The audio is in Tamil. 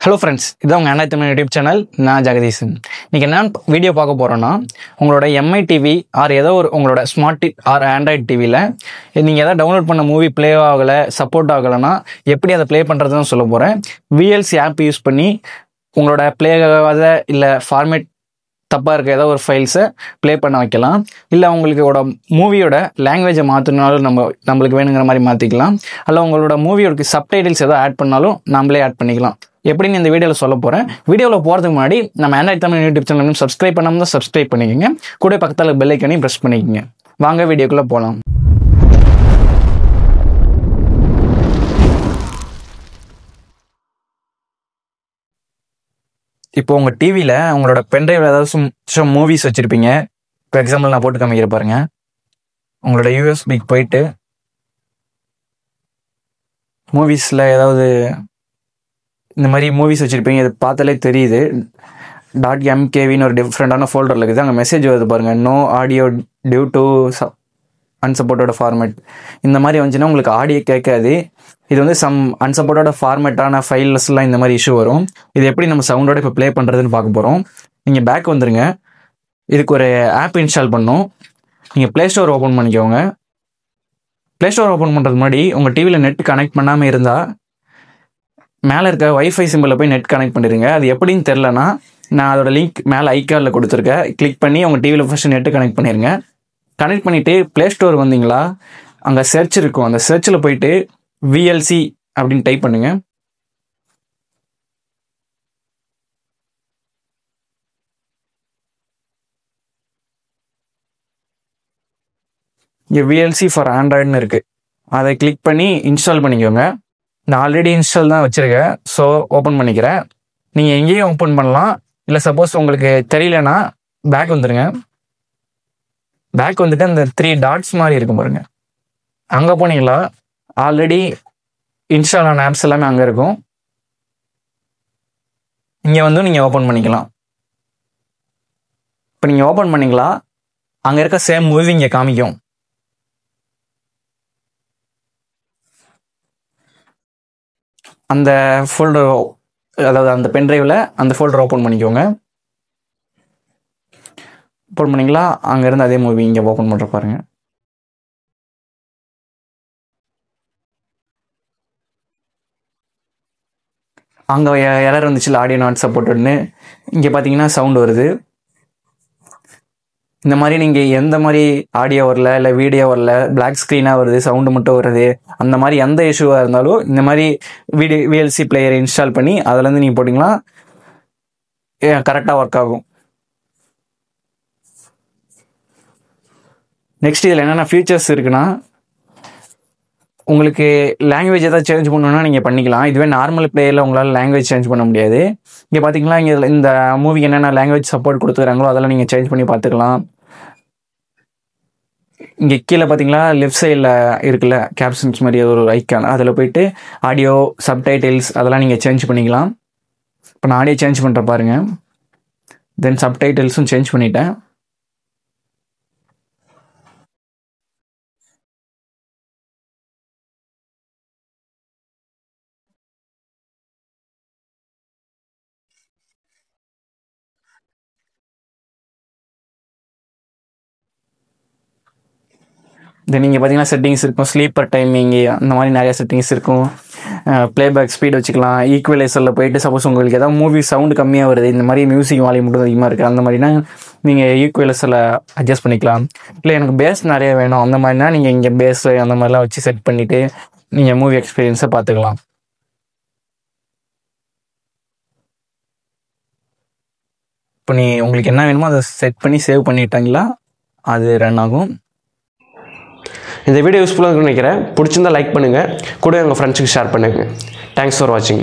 ஹலோ ஃப்ரெண்ட்ஸ், இதான் உங்கள் அண்ணா தமிழ் யூடியூப் சேனல். நான் ஜெகதீஷன். இன்றைக்கி என்ன வீடியோ பார்க்க போகிறோன்னா, உங்களோட எம்ஐ டிவி ஆர் ஏதோ ஒரு உங்களோட ஸ்மார்ட் ஆர் ஆண்ட்ராய்டு டிவியில் நீங்கள் எதாவது டவுன்லோட் பண்ண மூவி ப்ளே ஆகலை, சப்போர்ட் ஆகலைன்னா எப்படி அதை ப்ளே பண்ணுறதுன்னு சொல்ல போகிறேன். விஎல்சி ஆப் யூஸ் பண்ணி உங்களோட ப்ளே ஆகாத இல்லை ஃபார்மேட் தப்பாக இருக்க ஏதோ ஒரு ஃபைல்ஸை ப்ளே பண்ண வைக்கலாம். இல்லை உங்களுக்கோட மூவியோட லாங்குவேஜை மாற்றினாலும் நம்மளுக்கு வேணுங்கிற மாதிரி மாற்றிக்கலாம். இல்லை உங்களோட மூவியோட சப்டைட்டில்ஸ் ஏதோ ஆட் பண்ணாலும் நம்மளே ஆட் பண்ணிக்கலாம். எப்படின்னு இந்த வீடியோவில் சொல்ல போகிறேன். வீடியோவில் போகிறதுக்கு முன்னாடி நம்ம ஆண்ட்ராய்டு தமிழ் யூடியூப் சேனலும் சப்ஸ்கிரைப் பண்ணாமல் தான் சப்ஸ்கிரைப் பண்ணிக்கோங்க. கூட பக்கத்தில் பெல் ஐக்கானையும் ப்ரெஸ் பண்ணிக்கோங்க. வாங்க வீடியோக்குள்ளே போகலாம். இப்போ உங்கள் டிவியில் உங்களோட பென்ட்ரைவில் ஏதாவது மூவிஸ் வச்சுருப்பீங்க. இப்போ எக்ஸாம்பிள் நான் போட்டு காமிக்கிற பாருங்க. உங்களோட யூஎஸ்பிக்கு போயிட்டு மூவிஸில் ஏதாவது இந்த மாதிரி மூவிஸ் வச்சுருப்பீங்க. இது பார்த்தாலே தெரியுது. .mkvன்னு ஒரு டிஃப்ரெண்டான ஃபோல்டரில் இருக்குது. அங்கே மெசேஜ் வருது பாருங்கள், நோ ஆடியோ டியூ டு அன்சப்போர்ட்டோட ஃபார்மேட். இந்த மாதிரி வந்துச்சுன்னா உங்களுக்கு ஆடியோ கேட்காது. இது வந்து சம் அன்சப்போர்ட்டோட ஃபார்மேட்டான ஃபைல்ஸ்லாம் இந்த மாதிரி இஷ்யூ வரும். இது எப்படி நம்ம சவுண்டோட இப்போ ப்ளே பண்ணுறதுன்னு பார்க்க போகிறோம். நீங்கள் பேக் வந்துடுங்க. இதுக்கு ஒரு ஆப் இன்ஸ்டால் பண்ணணும். நீங்கள் ப்ளே ஸ்டோர் ஓப்பன் பண்ணிக்கோங்க. ப்ளே ஸ்டோர் ஓப்பன் பண்ணுறது முன்னாடி உங்கள் டிவியில் நெட் கனெக்ட் பண்ணாமல் இருந்தால் மேலே இருக்க வைஃபை சிம்பிளில் போய் நெட் கனெக்ட் பண்ணிடுங்க. அது எப்படின்னு தெரிலனா நான் அதோட லிங்க் மேலே ஐகார்டில் கொடுத்துருக்கேன். கிளிக் பண்ணி உங்கள் டிவியில் ஃபஸ்ட்டு நெட்டு கனெக்ட் பண்ணிடுங்க. கனெக்ட் பண்ணிவிட்டு ப்ளே ஸ்டோர் வந்தீங்களா, அங்கே சர்ச் இருக்கும். அந்த சர்ச்சில் போயிட்டு விஎல்சி அப்படின்னு டைப் பண்ணுங்க. இங்கே விஎல்சி ஃபார் ஆண்ட்ராய்டுன்னு இருக்குது. அதை கிளிக் பண்ணி இன்ஸ்டால் பண்ணிக்கோங்க. நான் ஆல்ரெடி இன்ஸ்டால் தான் வச்சுருக்கேன். ஸோ ஓப்பன் பண்ணிக்கிறேன். நீங்கள் எங்கேயும் ஓப்பன் பண்ணலாம். இல்லை சப்போஸ் உங்களுக்கு தெரியலனா பேக் வந்துடுங்க. பேக் வந்துட்டு அந்த 3 டாட்ஸ் மாதிரி இருக்கும் பாருங்க, அங்கே போனீங்களா ஆல்ரெடி இன்ஸ்டால் ஆன ஆப்ஸ் எல்லாமே அங்கே இருக்கும். இங்கே வந்து நீங்கள் ஓப்பன் பண்ணிக்கலாம். இப்போ நீங்கள் ஓப்பன் பண்ணிங்களா, அங்கே இருக்க சேம் மூவி இங்கே காமிக்கும். அந்த ஃபோல்டர், அதாவது அந்த பென்ட்ரைவில் அந்த ஃபோல்டர் ஓப்பன் பண்ணிக்கோங்க. ஓப்பன் பண்ணிங்களா, அங்கேருந்து அதே மூவி இங்கே ஓப்பன் பண்ணுற பாருங்க. அங்கே எரர் வந்துச்சுல, ஆடியோ நாட் சப்போர்ட்டட்னு. இங்கே பார்த்தீங்கன்னா சவுண்ட் வருது. இந்த மாதிரி நீங்கள் எந்த மாதிரி ஆடியோ வரல, இல்லை வீடியோ வரல, பிளாக் ஸ்க்ரீனாக வருது, சவுண்டு மட்டும் வருது, அந்த மாதிரி எந்த இஷ்யூவாக இருந்தாலும் இந்த மாதிரி விஎல்சி பிளேயரை இன்ஸ்டால் பண்ணி அதுலேருந்து நீங்கள் போட்டிங்கன்னா கரெக்டாக ஒர்க் ஆகும். நெக்ஸ்ட் இதில் என்னென்ன ஃபீச்சர்ஸ் இருக்குன்னா, உங்களுக்கு லாங்குவேஜ் எதாவது சேஞ்ச் பண்ணணுன்னா நீங்கள் பண்ணிக்கலாம். இதுவே நார்மல் பிளேயரில் உங்களால் லாங்குவேஜ் சேஞ்ச் பண்ண முடியாது. இங்கே பார்த்தீங்கன்னா இங்கே இந்த மூவிக்கு என்னென்ன லாங்குவேஜ் சப்போர்ட் கொடுத்துக்கிறாங்களோ அதெல்லாம் நீங்கள் சேஞ்ச் பண்ணி பார்த்துக்கலாம். இங்கே கீழே பார்த்தீங்களா லெஃப்ட் சைடில் இருக்குல்ல கேப்ஷன்ஸ் மாதிரி ஒரு ஐக்கான், அதில் போயிட்டு ஆடியோ சப்டைட்டில்ஸ் அதெல்லாம் நீங்கள் சேஞ்ச் பண்ணிக்கலாம். இப்போ நான் ஆடியோ சேஞ்ச் பண்ணுற பாருங்கள். தென் சப்டைட்டில்ஸும் சேஞ்ச் பண்ணிட்டேன். தென் நீங்கள் பார்த்தீங்கன்னா செட்டிங்ஸ் இருக்கும், ஸ்லீப்பர் டைமிங்கு அந்த மாதிரி நிறையா செட்டிங்ஸ் இருக்கும். ப்ளேபேக் ஸ்பீட் வச்சுக்கலாம். ஈக்குவலைசரில் போயிட்டு சப்போஸ் உங்களுக்கு ஏதாவது மூவி சவுண்டு கம்மியாக வருது, இந்த மாதிரி மியூசிக் வால்யூம் மட்டும் அதிகமாக இருக்குது, அந்த மாதிரினா நீங்கள் ஈக்குவலைசரில் அட்ஜஸ்ட் பண்ணிக்கலாம். இல்லை எனக்கு பேஸ் நிறைய வேணும் அந்த மாதிரினா நீங்கள் இங்கே பேஸ் அந்த மாதிரிலாம் வச்சு செட் பண்ணிவிட்டு நீங்கள் மூவி எக்ஸ்பீரியன்ஸை பார்த்துக்கலாம். இப்போ உங்களுக்கு என்ன வேணுமோ அதை செட் பண்ணி சேவ் பண்ணிட்டாங்களா அது ரன் ஆகும். இந்த வீடியோ யூஸ்ஃபுல்லாக இருக்குன்னு நினைக்கிறேன். பிடிச்சிருந்தால் லைக் பண்ணுங்கள், கூட உங்கள் ஃப்ரெண்ட்ஸுக்கு ஷேர் பண்ணுங்கள். தேங்க்ஸ் ஃபார் வாட்சிங்.